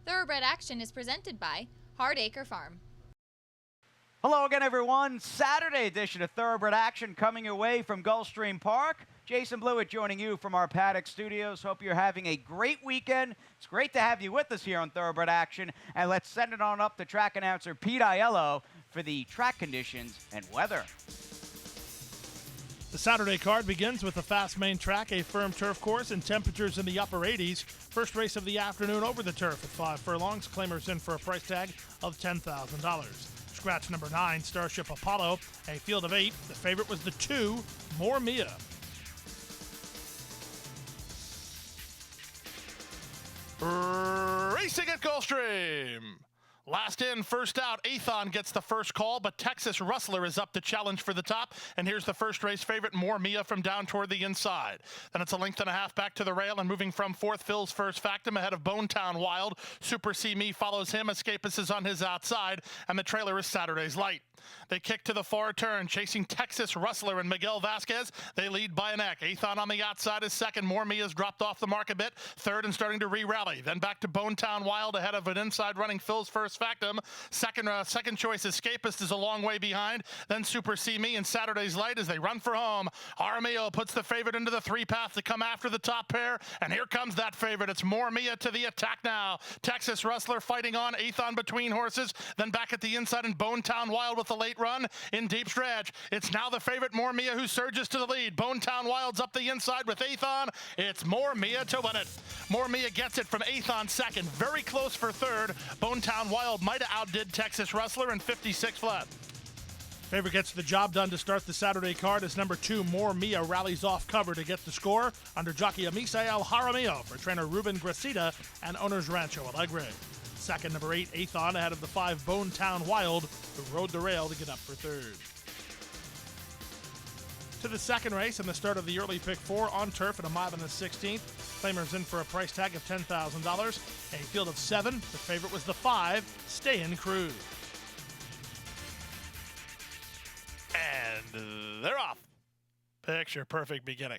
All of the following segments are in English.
Thoroughbred Action is presented by Hardacre Farm. Hello again, everyone. Saturday edition of Thoroughbred Action coming your way from Gulfstream Park. Jason Blewett joining you from our paddock studios. Hope you're having a great weekend. It's great to have you with us here on Thoroughbred Action. And let's send it on up to track announcer Pete Aiello for the track conditions and weather. The Saturday card begins with a fast main track, a firm turf course, and temperatures in the upper 80s. First race of the afternoon over the turf at 5 furlongs. Claimers in for a price tag of $10,000. Scratch number 9, Starship Apollo, a field of 8. The favorite was the 2, More Mia. Racing at Gulfstream. Last in, first out. Athon gets the first call, but Texas Rustler is up to challenge for the top. And here's the first race favorite, More Mia, from down toward the inside. Then it's a length and a half back to the rail, and moving from fourth, Phil's First Factum ahead of Bonetown Wild. Super See Me follows him. Escapist is on his outside, and the trailer is Saturday's Light. They kick to the far turn, chasing Texas Rustler and Miguel Vasquez. They lead by a neck. Athon on the outside is second. More Mia's dropped off the mark a bit. Third and starting to re-rally. Then back to Bonetown Wild ahead of an inside running Phil's First Factum. Second choice Escapist is a long way behind. Then Super See Me and Saturday's Light as they run for home. Armio puts the favorite into the 3-path to come after the top pair. And here comes that favorite. It's More Mia to the attack now. Texas Rustler fighting on. Athon between horses. Then back at the inside in Bonetown Wild with the late run in deep stretch. It's now the favorite More Mia who surges to the lead. Bonetown Wild's up the inside with Athon. It's More Mia to win it. More Mia gets it from Athon second. Very close for third. Bonetown Wild might have outdid Texas Rustler in 56 flat. Favorite gets the job done to start the Saturday card as number 2, More Mia, rallies off cover to get the score under jockey Misael Jaramillo for trainer Ruben Gracida and owners Rancho Alegre. Second, number 8, Athon, ahead of the 5, Bonetown Wild, who rode the rail to get up for third. To the second race and the start of the early pick 4 on turf at a mile and a 16th. Claimers in for a price tag of $10,000. A field of 7. The favorite was the 5, Stay in Cruise. And they're off. Picture perfect beginning.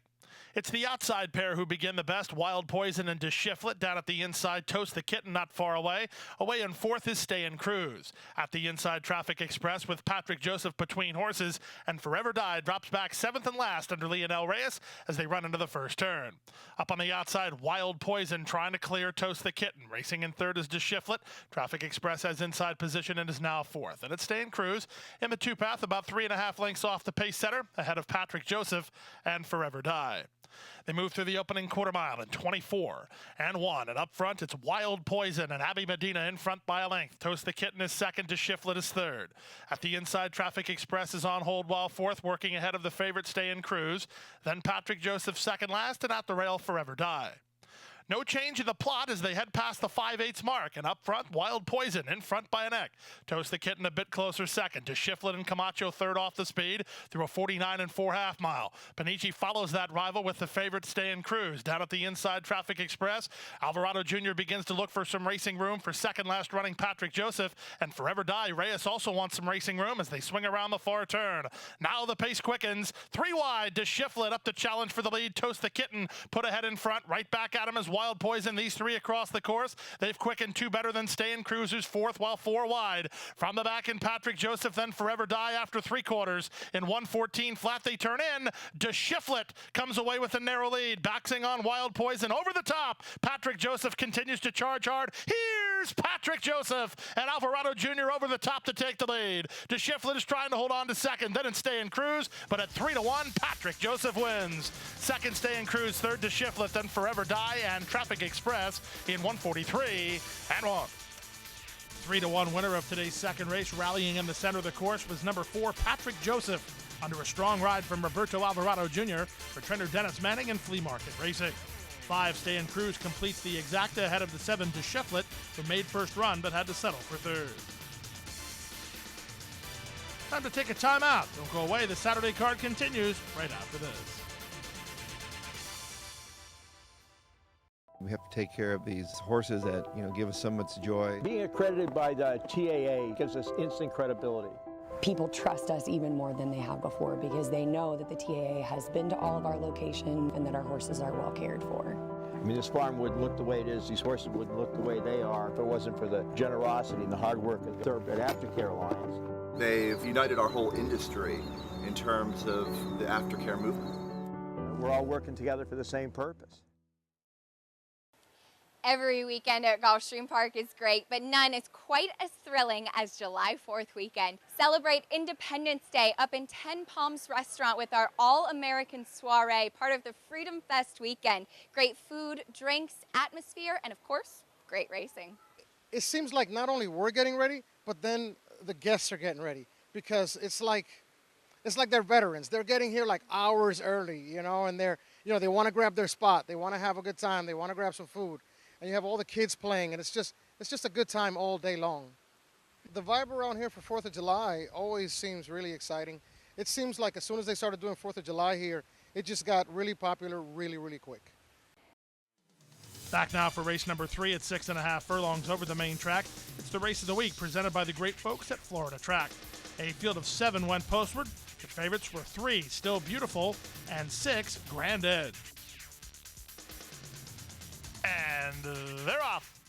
It's the outside pair who begin the best. Wild Poison and DeShiflet down at the inside. Toast the Kitten not far away. Away in fourth is Stay in Cruise. At the inside, Traffic Express with Patrick Joseph between horses. And Forever Die drops back 7th and last under Leonel Reyes as they run into the first turn. Up on the outside, Wild Poison trying to clear Toast the Kitten. Racing in third is DeShiflet. Traffic Express has inside position and is now fourth. And it's Stay in Cruise in the 2-path, about 3.5 lengths off the pace setter, ahead of Patrick Joseph and Forever Die. They move through the opening quarter mile in 24 and 1. And up front, it's Wild Poison and Abby Medina in front by a length. Toast the Kitten is second, DeShiflet is third. At the inside, Traffic Express is on hold while fourth, working ahead of the favorite Stay in Cruise. Then Patrick Joseph second last, and at the rail, Forever Die. No change in the plot as they head past the 5/8 mark. And up front, Wild Poison in front by a neck. Toast the Kitten a bit closer second. DeShiflet and Camacho third off the speed through a 49 4/2 mile. Panici follows that rival with the favorite Stay in Cruise. Down at the inside, Traffic Express. Alvarado Jr. begins to look for some racing room for second last running Patrick Joseph. And Forever Die, Reyes also wants some racing room as they swing around the far turn. Now the pace quickens. 3 wide, DeShiflet up to challenge for the lead. Toast the Kitten put ahead in front. Right back at him as Wild Poison. These 3 across the course. They've quickened 2 better than Stay in Cruise, who's fourth, while 4 wide. From the back in Patrick Joseph, then Forever Die after 3/4. In 1:14 flat, they turn in. DeShiflet comes away with a narrow lead. Backing on Wild Poison over the top. Patrick Joseph continues to charge hard. Here's Patrick Joseph and Alvarado Jr. over the top to take the lead. DeShiflet is trying to hold on to second, then it's Stay in Cruise, but at 3-1, Patrick Joseph wins. Second, Stay in Cruise, third, DeShiflet, then Forever Die and Traffic Express in 1:43 and 1. 3-1 winner of today's second race, rallying in the center of the course, was number 4, Patrick Joseph, under a strong ride from Roberto Alvarado Jr. for trainer Dennis Manning and Flea Market Racing. 5, Stay in Cruise completes the exacta ahead of the 7, DeShiflet, who made first run but had to settle for third. Time to take a timeout. Don't go away. The Saturday card continues right after this. We have to take care of these horses that, give us so much joy. Being accredited by the TAA gives us instant credibility. People trust us even more than they have before because they know that the TAA has been to all of our locations and that our horses are well cared for. I mean, this farm wouldn't look the way it is, these horses wouldn't look the way they are if it wasn't for the generosity and the hard work of the Thoroughbred Aftercare Alliance. They've united our whole industry in terms of the aftercare movement. We're all working together for the same purpose. Every weekend at Gulfstream Park is great, but none is quite as thrilling as July 4th weekend. Celebrate Independence Day up in 10 Palms Restaurant with our All-American Soiree, part of the Freedom Fest weekend. Great food, drinks, atmosphere, and of course, great racing. It seems like not only we're getting ready, but then the guests are getting ready, because it's like they're veterans. They're getting here like hours early, you know, and they want to grab their spot. They want to have a good time. They want to grab some food. And you have all the kids playing, and it's just a good time all day long. The vibe around here for 4th of July always seems really exciting. It seems like as soon as they started doing 4th of July here, it just got really popular really, really quick. Back now for race number 3 at 6.5 furlongs over the main track. It's the race of the week presented by the great folks at Florida Track. A field of 7 went postward. The favorites were 3, Still Beautiful, and 6, Grand Edge. And they're off.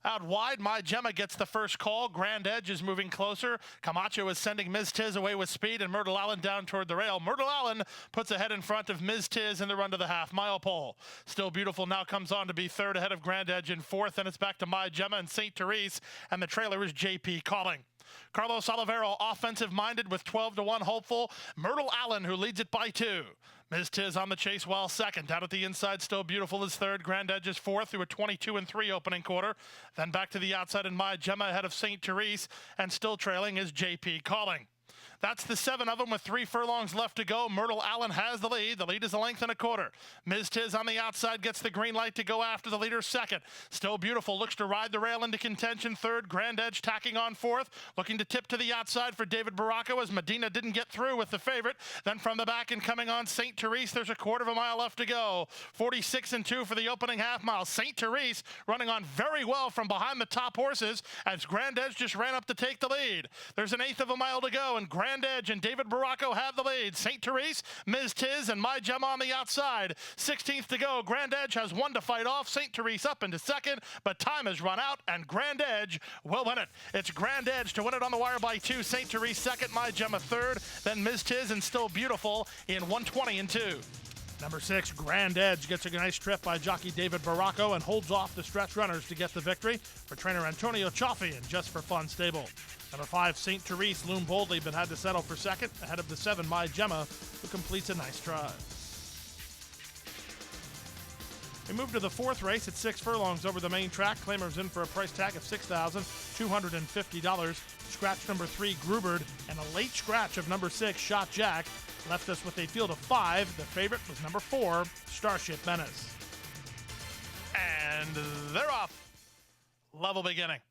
Out wide, My Gemma gets the first call. Grand Edge is moving closer. Camacho is sending Ms. Tiz away with speed, and Myrtle Allen down toward the rail. Myrtle Allen puts ahead in front of Ms. Tiz in the run to the half-mile pole. Still Beautiful now comes on to be 3rd ahead of Grand Edge in 4th, and it's back to My Gemma and St. Therese, and the trailer is JP Calling. Carlos Olivero offensive-minded with 12-1 hopeful. Myrtle Allen, who leads it by 2. Ms. Tiz on the chase while 2nd. Down at the inside, Still Beautiful is 3rd. Grand Edge is 4th through a 22-3 opening quarter. Then back to the outside and My Gemma ahead of St. Therese, and still trailing is JP Calling. That's the 7 of them with 3 furlongs left to go. Myrtle Allen has the lead. The lead is a length and a quarter. Ms. Tiz on the outside gets the green light to go after the leader 2nd. Still Beautiful looks to ride the rail into contention 3rd. Grand Edge tacking on 4th. Looking to tip to the outside for David Baracco as Medina didn't get through with the favorite. Then from the back and coming on St. Therese, there's a 1/4 mile left to go. 46-2 for the opening half mile. St. Therese running on very well from behind the top horses as Grand Edge just ran up to take the lead. There's an 1/8 mile to go, and Grand Edge and David Baracco have the lead. St. Therese, Ms. Tiz, and My Gemma on the outside. 16th to go. Grand Edge has 1 to fight off. St. Therese up into 2nd, but time has run out, and Grand Edge will win it. It's Grand Edge to win it on the wire by 2. St. Therese 2nd, My Gemma 3rd, then Ms. Tiz and Still Beautiful in 1:20-2. Number 6, Grand Edge gets a nice trip by jockey David Baracco and holds off the stretch runners to get the victory for trainer Antonio Cioffi and Just for Fun stable. Number 5, St. Therese loomed boldly but had to settle for 2nd ahead of the 7, My Gemma, who completes a nice try. We move to the 4th race at 6 furlongs over the main track. Claimers in for a price tag of $6,250. Scratch number 3, Grubert, and a late scratch of number 6, Shot Jack, left us with a field of 5. The favorite was number 4, Starship Menace. And they're off. Level beginning.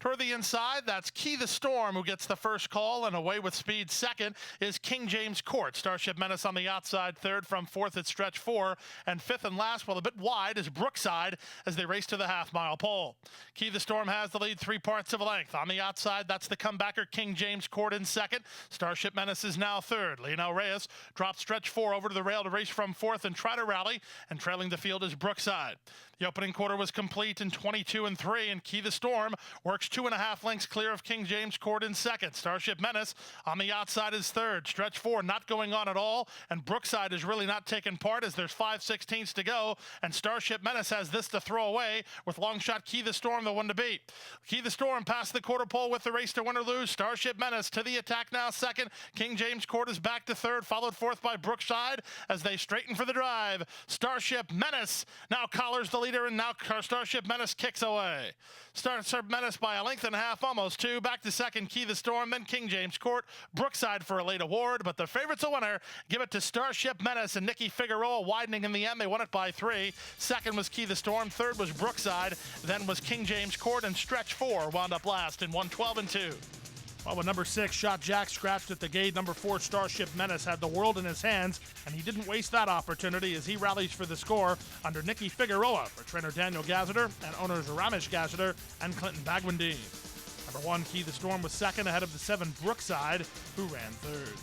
Toward the inside, that's Key the Storm who gets the first call, and away with speed 2nd is King James Court. Starship Menace on the outside 3rd from 4th at stretch 4, and 5th and last, well, a bit wide, is Brookside as they race to the half-mile pole. Key the Storm has the lead 3 parts of a length. On the outside, that's the comebacker King James Court in 2nd. Starship Menace is now 3rd. Lionel Reyes drops stretch 4 over to the rail to race from 4th and try to rally, and trailing the field is Brookside. The opening quarter was complete in 22-3, and Key the Storm works 2.5 lengths clear of King James Court in 2nd. Starship Menace on the outside is 3rd. Stretch 4 not going on at all, and Brookside is really not taking part as there's 5/16 to go, and Starship Menace has this to throw away with long shot Key the Storm, the one to beat. Key the Storm past the quarter pole with the race to win or lose. Starship Menace to the attack now 2nd. King James Court is back to 3rd, followed 4th by Brookside as they straighten for the drive. Starship Menace now collars the leader, and now Starship Menace kicks away. Starship Menace by a length and a half, almost 2. Back to 2nd, Key the Storm, then King James Court. Brookside for a late award, but the favorite's a winner. Give it to Starship Menace and Nicky Figueroa widening in the end. They won it by 3. 2nd was Key the Storm. 3rd was Brookside. Then was King James Court, and stretch 4 wound up last in 1:12-2. Well, with number 6, Shot Jack, scratched at the gate, number 4, Starship Menace, had the world in his hands, and he didn't waste that opportunity as he rallies for the score under Nicky Figueroa for trainer Daniel Gazziter and owners Ramesh Gazziter and Clinton Bagwindi. Number 1, Key the Storm, was 2nd ahead of the 7, Brookside, who ran 3rd.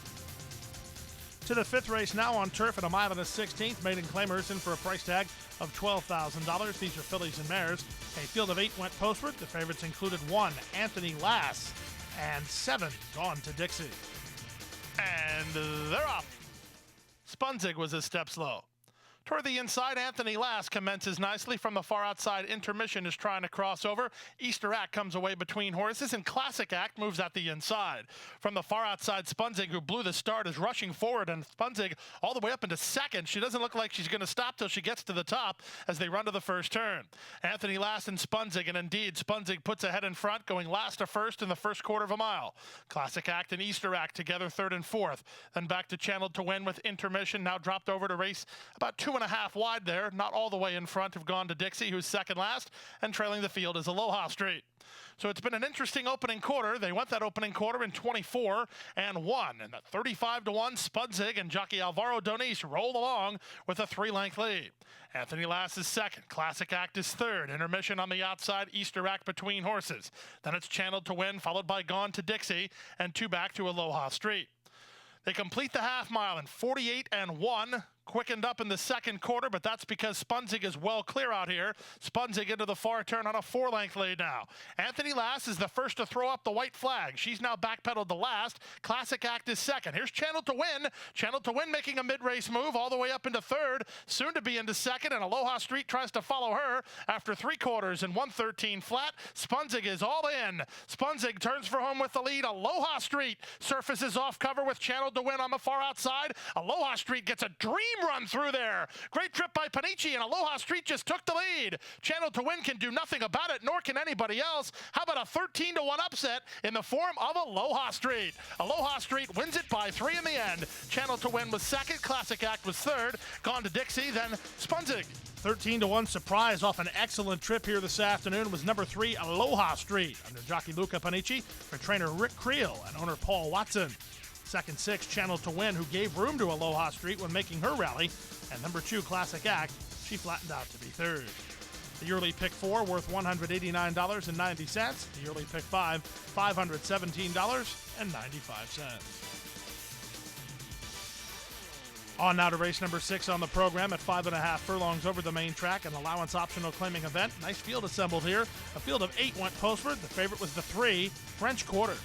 To the fifth race now on turf at a mile and a 16th. Maiden Claimers in for a price tag of $12,000. These are fillies and mares. A field of 8 went postward. The favorites included 1, Anthony Lass, and 7, Gone to Dixie. And they're off. Spunzig was a step slow. Toward the inside, Anthony Lass commences nicely. From the far outside, Intermission is trying to cross over. Easter Act comes away between horses, and Classic Act moves out the inside. From the far outside, Spunzig, who blew the start, is rushing forward, and Spunzig all the way up into second. She doesn't look like she's going to stop till she gets to the top as they run to the first turn. Anthony Lass and Spunzig, and indeed, Spunzig puts ahead in front, going last to first in the first quarter of a mile. Classic Act and Easter Act together third and fourth. Then back to Channeled to Win with Intermission, now dropped over to race about 2.5 wide there, not all the way in front of Gone to Dixie, who's second last, and trailing the field is Aloha Street. So it's been an interesting opening quarter. They went that opening quarter in 24 and 1. And at 35-1, Spunzig and jockey Alvaro Doniz roll along with a 3-length lead. Anthony Lass is second. Classic Act is third. Intermission on the outside. Easter Act between horses. Then it's Channeled to Win, followed by Gone to Dixie, and 2 back to Aloha Street. They complete the half mile in 48 and 1. Quickened up in the second quarter, but that's because Spunzig is well clear out here. Spunzig into the far turn on a 4-length lead now. Anthony Lass is the first to throw up the white flag. She's now backpedaled to last. Classic Act is second. Here's Channeled to Win. Channeled to Win making a mid-race move all the way up into third, soon to be into second, and Aloha Street tries to follow her after 3 quarters and 113 flat. Spunzig is all in. Spunzig turns for home with the lead. Aloha Street surfaces off cover with Channeled to Win on the far outside. Aloha Street gets a dream run through there. Great trip by Panici, and Aloha Street just took the lead. Channeled to Win can do nothing about it, nor can anybody else. How about a 13-1 upset in the form of Aloha Street? Aloha Street wins it by 3 in the end. Channeled to Win was second. Classic Act was third. Gone to Dixie, then Spunzig. 13-1 surprise off an excellent trip here this afternoon was number 3, Aloha Street, under jockey Luca Panici for trainer Rick Creel and owner Paul Watson. Second 6, Channeled to Win, who gave room to Aloha Street when making her rally. And number 2, Classic Act, she flattened out to be third. The yearly pick 4 worth $189.90. The yearly pick 5, $517.95. On now to race number 6 on the program at 5.5 furlongs over the main track, an allowance optional claiming event. Nice field assembled here. A field of 8 went postward. The favorite was the 3, French Quarter.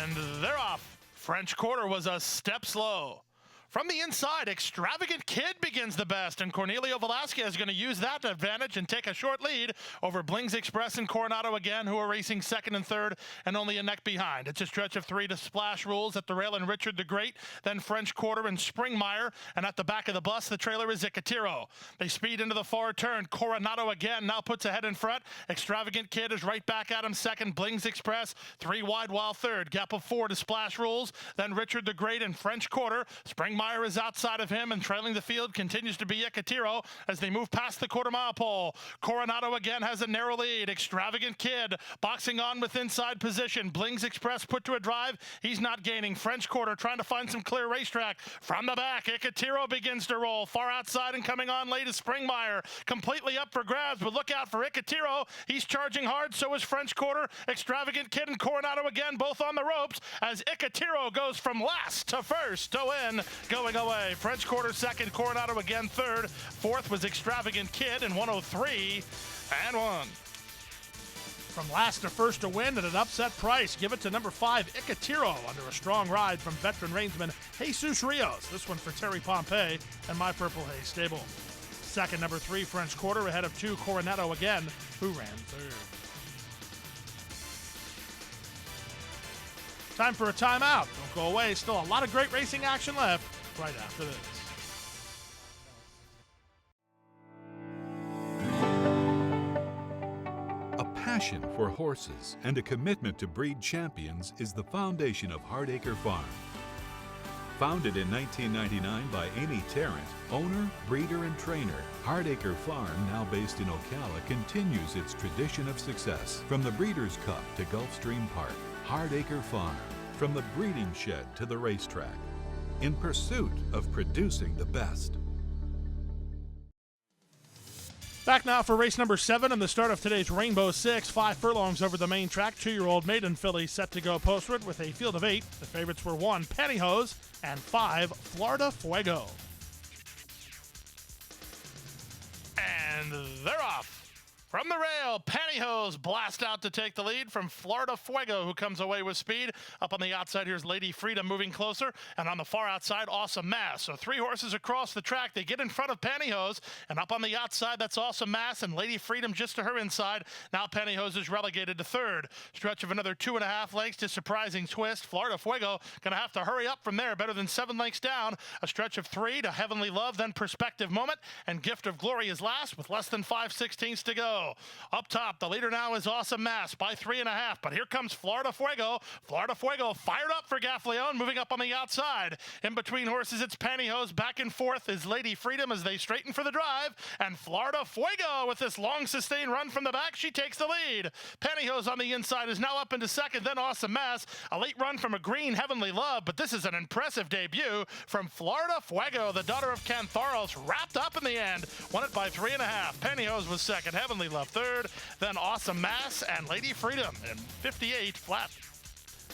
And they're off. French Quarter was a step slow. From the inside, Extravagant Kid begins the best, and Cornelio Velasquez is going to use that advantage and take a short lead over Blings Express and Coronado again, who are racing second and third and only a neck behind. It's a stretch of 3 to Splash Rules at the rail and Richard the Great, then French Quarter and Springmeyer, and at the back of the bus, the trailer is Icatiro. They speed into the far turn. Coronado again now puts ahead in front. Extravagant Kid is right back at him second. Blings Express 3 wide while third. Gap of 4 to Splash Rules, then Richard the Great and French Quarter. Springmeyer is outside of him, and trailing the field continues to be Icatiro as they move past the quarter-mile pole. Coronado again has a narrow lead. Extravagant Kid boxing on with inside position. Blings Express put to a drive. He's not gaining. French Quarter trying to find some clear racetrack. From the back, Icatiro begins to roll. Far outside and coming on late is Springmeyer. Completely up for grabs, but look out for Icatiro. He's charging hard, so is French Quarter. Extravagant Kid and Coronado again, both on the ropes, as Icatiro goes from last to first to win. Going away. French Quarter second, Coronado again third. Fourth was Extravagant Kid in 103 and 1. From last to first to win at an upset price. Give it to number 5, Icatiro, under a strong ride from veteran reinsman Jesus Rios. This one for Terry Pompey and My Purple Haze Stable. Second, number 3, French Quarter, ahead of 2, Coronado again, who ran third. Time for a timeout. Don't go away. Still a lot of great racing action left right after this. A passion for horses and a commitment to breed champions is the foundation of Hardacre Farm. Founded in 1999 by Amy Tarrant, owner, breeder, and trainer, Hardacre Farm, now based in Ocala, continues its tradition of success. From the Breeders' Cup to Gulfstream Park, Hardacre Farm, from the breeding shed to the racetrack, in pursuit of producing the best. Back now for race number 7 and the start of today's Rainbow 6. 5 furlongs over the main track. 2-year-old maiden filly set to go postward with a field of 8. The favorites were 1, Pantyhose, and 5, Florida Fuego. And they're off. From the rail, Pantyhose blast out to take the lead from Florida Fuego, who comes away with speed. Up on the outside, here's Lady Freedom moving closer. And on the far outside, Awesome Mass. So 3 horses across the track. They get in front of Pantyhose. And up on the outside, that's Awesome Mass and Lady Freedom just to her inside. Now Pantyhose is relegated to 3rd. Stretch of another 2.5 lengths to Surprising Twist. Florida Fuego going to have to hurry up from there. Better than 7 lengths down. A stretch of 3 to Heavenly Love, then Perspective Moment. And Gift of Glory is last with less than 5/16 to go. Up top, the leader now is Awesome Mass by 3.5, but here comes Florida Fuego. Florida Fuego fired up for Gaffleon, moving up on the outside. In between horses, it's Pantyhose. Back and forth is Lady Freedom as they straighten for the drive, and Florida Fuego with this long sustained run from the back, she takes the lead. Pantyhose on the inside is now up into 2nd, then Awesome Mass. A late run from a green Heavenly Love, but this is an impressive debut from Florida Fuego, the daughter of Cantharos, wrapped up in the end. Won it by 3.5. Pantyhose was 2nd, Heavenly Love 3rd, then Awesome Mass and Lady Freedom in 58 flat.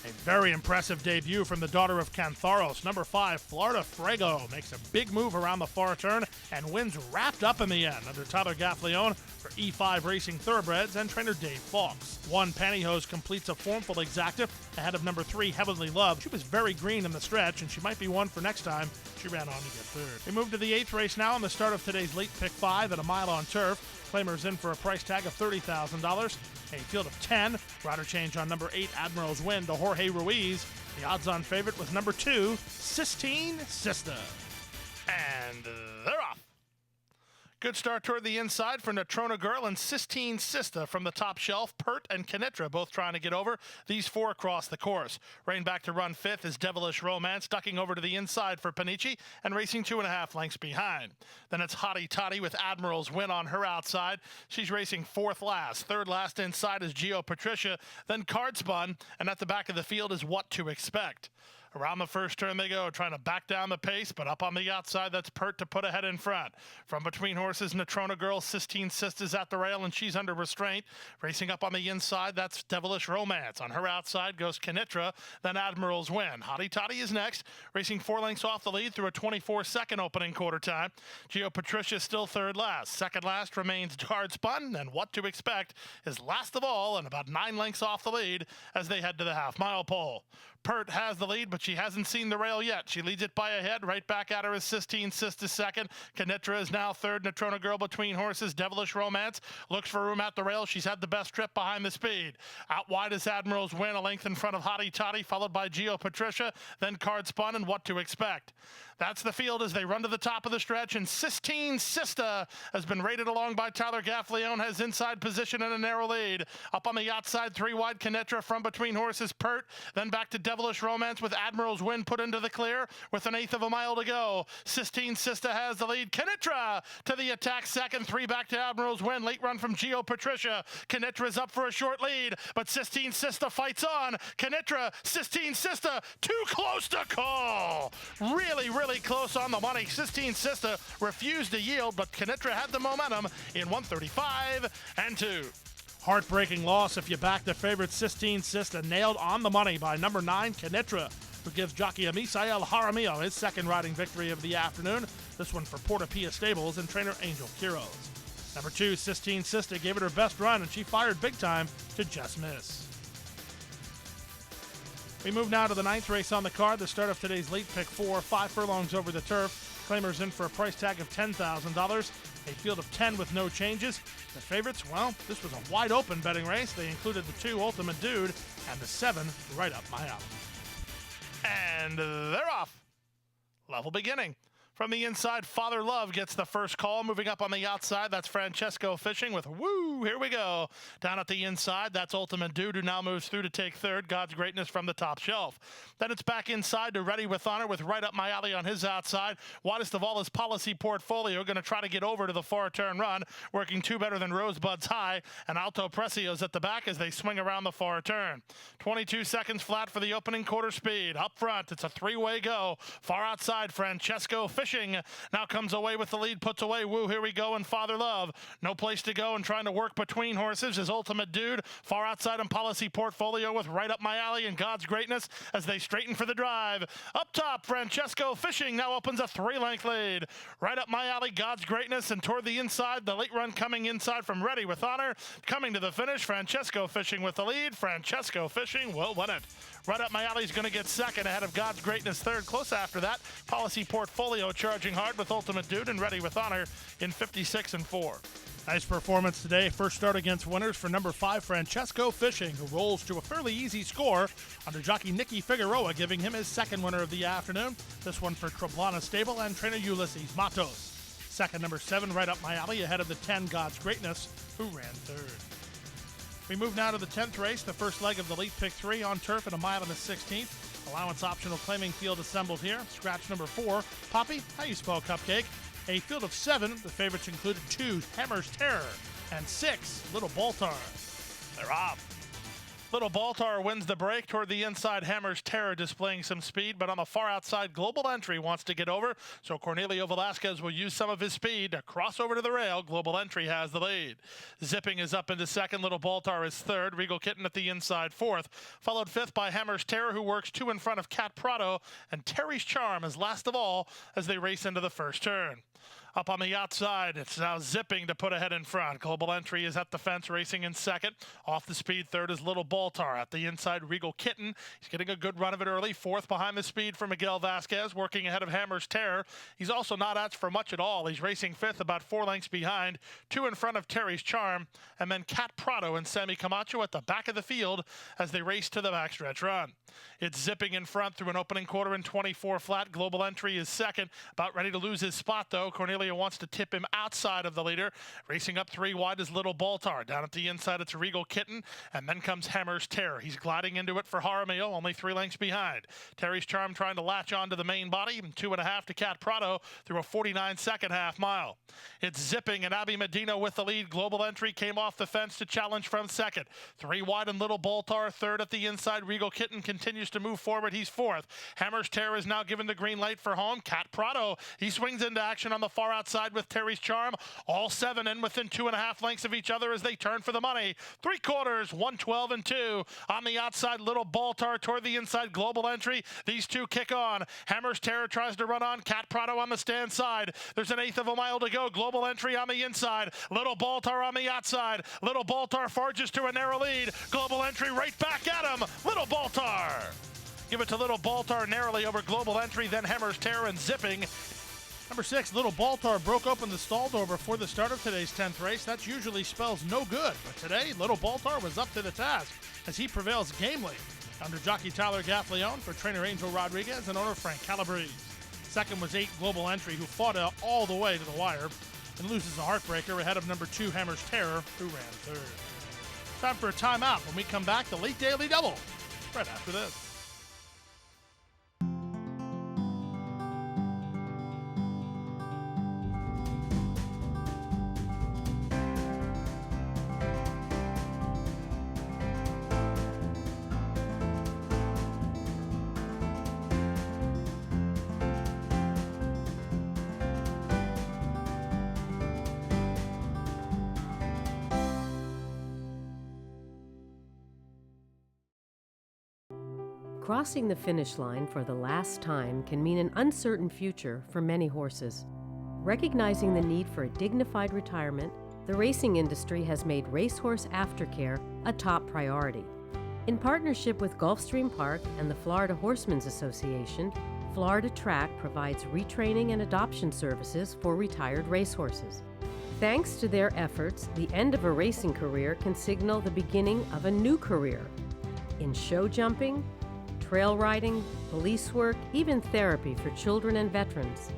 A very impressive debut from the daughter of Cantharos. Number 5, Florida Fuego, makes a big move around the far turn and wins wrapped up in the end under Tyler Gaffleon for E5 Racing Thoroughbreds and trainer Dave Fawkes. 1, Pantyhose completes a formful exactive ahead of number 3, Heavenly Love. She was very green in the stretch, and she might be one for next time. She ran on to get 3rd. We move to the 8th race now on the start of today's late pick 5 at a mile on turf. Claimers in for a price tag of $30,000. A field of 10. Rider change on number 8, Admiral's Win to Jorge Ruiz. The odds-on favorite was number 2, Sistine Sister. And they're off. Good start toward the inside for Natrona Girl and Sistine Sister from the top shelf. Pert and Kinitra both trying to get over. These 4 across the course. Rain back to run 5th is Devilish Romance, ducking over to the inside for Panici and racing 2.5 lengths behind. Then it's Hottie Toddy with Admiral's Win on her outside. She's racing 4th last. 3rd last inside is Geo Patricia. Then Card Spun, and at the back of the field is What to Expect. Around the first turn they go, trying to back down the pace, but up on the outside, that's Pert to put ahead in front. From between horses, Natrona Girl, Sistine Sister's at the rail, and she's under restraint. Racing up on the inside, that's Devilish Romance. On her outside goes Kinitra, then Admiral's Win. Hottie Toddy is next, racing 4 lengths off the lead through a 24-second opening quarter time. Geo Patricia still 3rd last. 2nd last remains Card Spun, and What to Expect is last of all and about 9 lengths off the lead as they head to the half-mile pole. Pert has the lead, but she hasn't seen the rail yet. She leads it by a head. Right back at her is Sistine Sister 2nd. Kinitra is now 3rd. Natrona Girl between horses. Devilish Romance looks for room at the rail. She's had the best trip behind the speed. Out wide is Admiral's Win, a length in front of Hottie Toddy, followed by Geo Patricia, then Card Spun and What to Expect. That's the field as they run to the top of the stretch, and Sistine Sister has been rated along by Tyler Gaffleon, has inside position and a narrow lead. Up on the outside, 3 wide Kinitra from between horses, Pert, then back to Devilish Romance with Admiral's Win put into the clear with 1/8 of a mile to go. Sistine Sister has the lead. Kinitra to the attack 2nd, 3 back to Admiral's Win. Late run from Geo Patricia. Kinitra's up for a short lead, but Sistine Sister fights on. Kinitra, Sistine Sister, too close to call. Really close on the money. Sistine Sister refused to yield, but Kinitra had the momentum in 135 and 2. Heartbreaking loss if you back the favorite Sistine Sister, nailed on the money by number 9, Kinitra, who gives jockey Misael Jaramillo his 2nd riding victory of the afternoon. This one for Porta Pia Stables and trainer Angel Quiroz. Number 2, Sistine Sister, gave it her best run, and she fired big time to just miss. We move now to the 9th race on the card, the start of today's late pick 4, 5 furlongs over the turf. Claimers in for a price tag of $10,000. A field of 10 with no changes. The favorites, well, this was a wide open betting race. They included the 2 Ultimate Dude and the 7 Right Up My Alley. And they're off. Level beginning. From the inside, Father Love gets the first call. Moving up on the outside, that's Francesco Fishing with Woo, here we go. Down at the inside, that's Ultimate Dude, who now moves through to take 3rd. God's Greatness from the top shelf. Then it's back inside to Ready with Honor with Right Up My Alley on his outside. Widest of all his Policy Portfolio, going to try to get over to the far turn run, working 2 better than Rosebud's High, and Alto Precio's at the back as they swing around the far turn. 22 seconds flat for the opening quarter speed. Up front, it's a 3-way go. Far outside, Francesco Fishing Fishing now comes away with the lead, puts away Woo, Here We Go, and Father Love. No place to go and trying to work between horses is Ultimate Dude. Far outside in Policy Portfolio with Right Up My Alley and God's Greatness as they straighten for the drive. Up top, Francesco Fishing now opens a 3-length lead. Right Up My Alley, God's Greatness, and toward the inside, the late run coming inside from Ready With Honor. Coming to the finish, Francesco Fishing with the lead. Francesco Fishing will win it. Right Up My Alley is going to get second ahead of God's Greatness third. Close after that, Policy Portfolio charging hard with Ultimate Dude and Ready With Honor in 56 and 4. Nice performance today. First start against winners for number 5, Francesco Fishing, who rolls to a fairly easy score under jockey Nicky Figueroa, giving him his second winner of the afternoon. This one for Treblana Stable and trainer Ulysses Matos. Second, number 7, Right Up My Alley, ahead of the 10, God's Greatness, who ran third. We move now to the 10th race, the first leg of the late pick 3 on turf at 1 1/16. Allowance optional claiming field assembled here. Scratch number 4, Poppy, how you spell cupcake? A field of 7, the favorites included 2, Hammer's Terror, and 6, Little Baltar. They're off. Little Baltar wins the break toward the inside. Hammer's Terror displaying some speed, but on the far outside, Global Entry wants to get over, so Cornelio Velasquez will use some of his speed to cross over to the rail. Global Entry has the lead. Zipping is up into second. Little Baltar is third. Regal Kitten at the inside fourth, followed fifth by Hammer's Terror, who works 2 in front of Cat Prado, and Terry's Charm is last of all as they race into the first turn. Up on the outside, it's now Zipping to put ahead in front. Global Entry is at the fence, racing in second. Off the speed, third is Little Baltar. At the inside, Regal Kitten. He's getting a good run of it early. Fourth behind the speed for Miguel Vasquez, working ahead of Hammer's Terror. He's also not asked for much at all. He's racing fifth, about 4 lengths behind. 2 in front of Terry's Charm. And then Cat Prado and Sammy Camacho at the back of the field as they race to the backstretch run. It's Zipping in front through an opening quarter in 24 flat. Global Entry is second. About ready to lose his spot, though. Cornelio wants to tip him outside of the leader. Racing up 3 wide is Little Baltar. Down at the inside, it's Regal Kitten. And then comes Hammer's Terror. He's gliding into it for Jaramillo, only 3 lengths behind. Terry's Charm trying to latch onto the main body. And 2.5 to Cat Prado through a 49-second half mile. It's Zipping and Abby Medina with the lead. Global Entry came off the fence to challenge from second. 3 wide and Little Baltar third at the inside. Regal Kitten continues to move forward. He's fourth. Hammer's Terror is now given the green light for home. Cat Prado, he swings into action on the far outside with Terry's Charm. All 7 in within 2.5 lengths of each other as they turn for the money. 3/4, 112 and 2. On the outside, Little Baltar toward the inside. Global Entry. These two kick on. Hammer's Terror tries to run on. Cat Prado on the stand side. There's an 1/8 of a mile to go. Global Entry on the inside. Little Baltar on the outside. Little Baltar forges to a narrow lead. Global Entry right back at him. Little Baltar. Give it to Little Baltar narrowly over Global Entry, then Hammer's Terror and Zipping. Number 6, Little Baltar broke open the stall door before the start of today's 10th race. That usually spells no good, but today, Little Baltar was up to the task as he prevails gamely under jockey Tyler Gaffleone for trainer Angel Rodriguez and owner Frank Calabrese. Second was 8, Global Entry, who fought out all the way to the wire and loses a heartbreaker ahead of number 2, Hammer's Terror, who ran third. Time for a timeout. When we come back, the late daily double right after this. Crossing the finish line for the last time can mean an uncertain future for many horses. Recognizing the need for a dignified retirement, the racing industry has made racehorse aftercare a top priority. In partnership with Gulfstream Park and the Florida Horsemen's Association, Florida Track provides retraining and adoption services for retired racehorses. Thanks to their efforts, the end of a racing career can signal the beginning of a new career in show jumping, trail riding, police work, even therapy for children and veterans.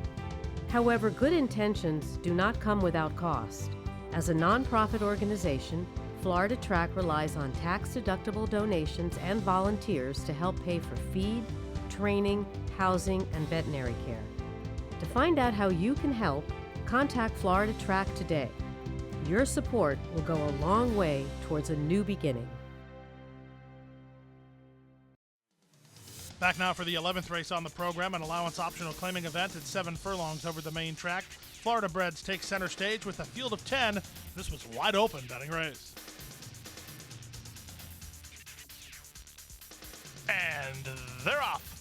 However, good intentions do not come without cost. As a nonprofit organization, Florida Track relies on tax-deductible donations and volunteers to help pay for feed, training, housing, and veterinary care. To find out how you can help, contact Florida Track today. Your support will go a long way towards a new beginning. Back now for the 11th race on the program, an allowance optional claiming event at 7 furlongs over the main track. Florida Breds take center stage with a field of 10. This was wide open betting race. And they're off.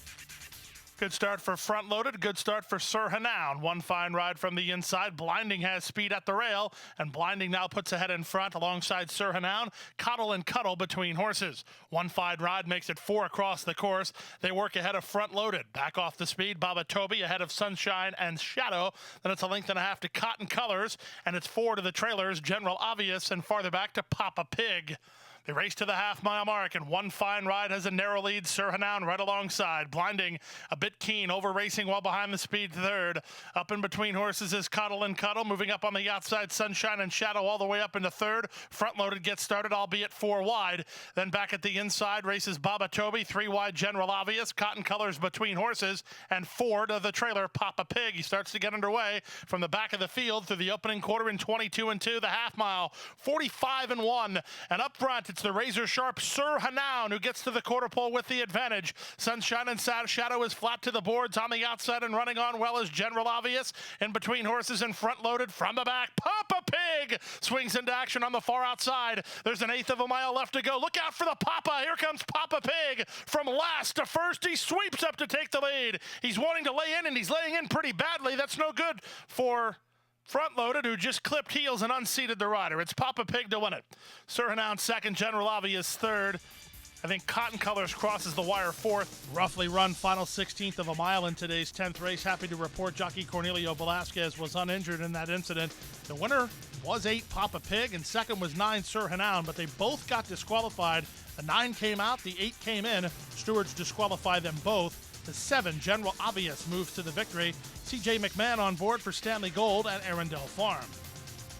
Good start for Front Loaded. Good start for Sir Hanoun. One fine ride from the inside. Blinding has speed at the rail, and Blinding now puts ahead in front alongside Sir Hanoun. Coddle and Cuddle between horses. One fine ride makes it 4 across the course. They work ahead of Front Loaded. Back off the speed, Baba Toby ahead of Sunshine and Shadow. Then it's a length and a half to Cotton Colors, and it's 4 to the trailers, General Obvious, and farther back to Papa Pig. They race to the half-mile mark, and one fine ride has a narrow lead. Sir Hanoun right alongside. Blinding a bit keen, over-racing while behind the speed third. Up in between horses is Coddle and Cuddle. Moving up on the outside, Sunshine and Shadow all the way up into third. Front-loaded gets started, albeit 4 wide. Then back at the inside races Baba Toby. 3 wide, General Obvious. Cotton Colors between horses. And 4 to the trailer, Papa Pig. He starts to get underway from the back of the field through the opening quarter in 22-2. The half-mile, 45-1. And up front, it's the razor-sharp Sir Hanoun who gets to the quarter pole with the advantage. Sunshine and Shadow is flat to the boards on the outside and running on well as General Obvious. In between horses and front-loaded from the back. Papa Pig swings into action on the far outside. There's an 1/8 of a mile left to go. Look out for the Papa. Here comes Papa Pig from last to first. He sweeps up to take the lead. He's wanting to lay in, and he's laying in pretty badly. That's no good for Front-loaded, who just clipped heels and unseated the rider. It's Papa Pig to win it. Sir Hanoun second, General Obvious third. I think Cotton Colors crosses the wire fourth. Roughly run final 16th of a mile in today's 10th race. Happy to report jockey Cornelio Velasquez was uninjured in that incident. The winner was 8 Papa Pig, and second was 9 Sir Hanoun, but they both got disqualified. The 9 came out, the 8 came in. Stewards disqualified them both. The 7, General Obvious, moves to the victory. C.J. McMahon on board for Stanley Gold at Arundel Farm.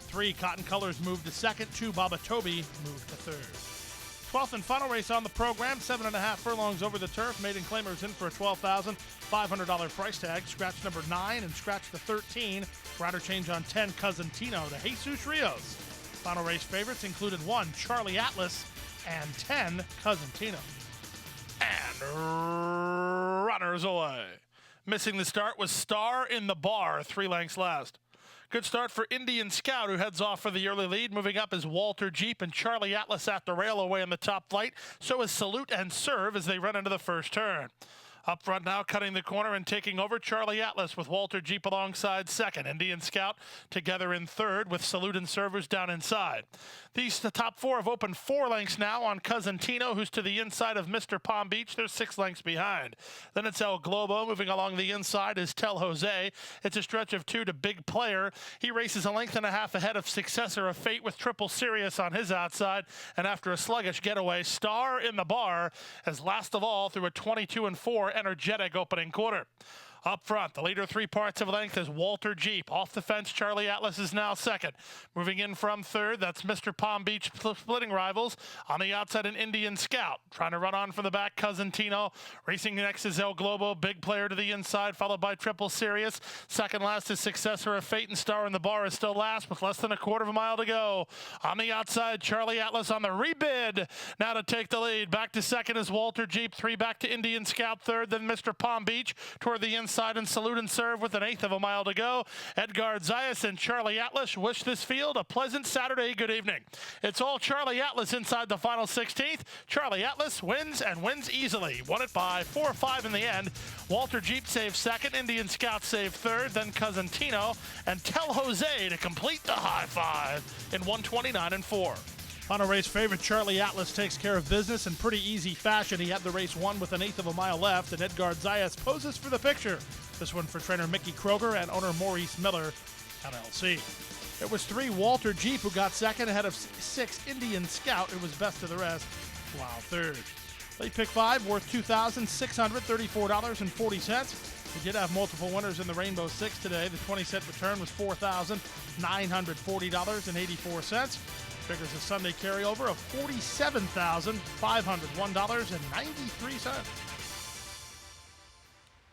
3, Cotton Colors moved to second. 2, Baba Toby moved to third. 12th and final race on the program. 7.5 furlongs over the turf. Maiden claimers in for a $12,500 price tag. Scratch number 9 and scratch the 13. Rider change on 10, Cousin Tino to Jesus Rios. Final race favorites included 1, Charlie Atlas, and 10, Cousin Tino. And runners away. Missing the start was Star in the Bar, 3 lengths last. Good start for Indian Scout, who heads off for the early lead. Moving up is Walter Jeep and Charlie Atlas at the rail away in the top flight. So is Salute and Serve as they run into the first turn. Up front now, cutting the corner and taking over, Charlie Atlas with Walter Jeep alongside second. Indian Scout together in third with Salute and Servers down inside. The top 4 have opened 4 lengths now on Cousin Tino, who's to the inside of Mr. Palm Beach. They're 6 lengths behind. Then it's El Globo. Moving along the inside is Tel Jose. It's a stretch of 2 to Big Player. He races a length and a half ahead of Successor of Fate with Triple Sirius on his outside. And after a sluggish getaway, Star in the Bar as last of all through a 22-4 energetic opening quarter. Up front, the leader 3 parts of length is Walter Jeep. Off the fence, Charlie Atlas is now second. Moving in from third, that's Mr. Palm Beach splitting rivals. On the outside, an Indian Scout. Trying to run on from the back, Cousin Tino. Racing next is El Globo, Big Player to the inside, followed by Triple Sirius. Second last is Successor of Fate, and Star in the Bar is still last with less than a quarter of a mile to go. On the outside, Charlie Atlas on the rebid. Now to take the lead. Back to second is Walter Jeep. 3 back to Indian Scout third, then Mr. Palm Beach toward the inside and Salute and Serve with an 1/8 of a mile to go. Edgar Zayas and Charlie Atlas wish this field a pleasant Saturday good evening. It's all Charlie Atlas inside the final 16th. Charlie Atlas wins and wins easily. Won it by 4-5 in the end. Walter Jeep saves second. Indian Scout saved third. Then Cousin Tino and Tel Jose to complete the high five in 129-4. Final race favorite Charlie Atlas takes care of business in pretty easy fashion. He had the race won with an 1/8 of a mile left, and Edgar Zayas poses for the picture. This one for trainer Mickey Kroger and owner Maurice Miller, LLC. It was 3 Walter Jeep who got second ahead of 6 Indian Scout, who was best of the rest, while third. Late pick 5 worth $2,634.40. We did have multiple winners in the Rainbow Six today. The 20-cent return was $4,940.84. Figures a Sunday carryover of $47,501.93.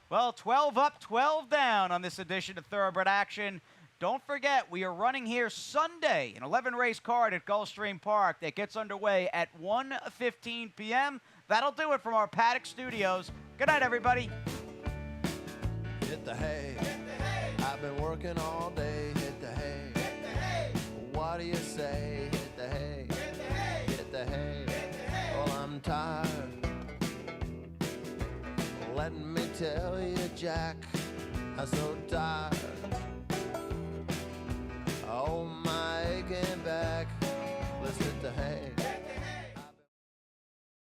Well, 12 up, 12 down on this edition of Thoroughbred Action. Don't forget, we are running here Sunday, an 11-race card at Gulfstream Park that gets underway at 1:15 p.m. That'll do it from our paddock studios. Good night, everybody. Hit the hay. I've been working all day. Hit the hay. What do you say? Hit the hay. Hit the hay. Well, I'm tired. Let me tell you, Jack, I'm so tired.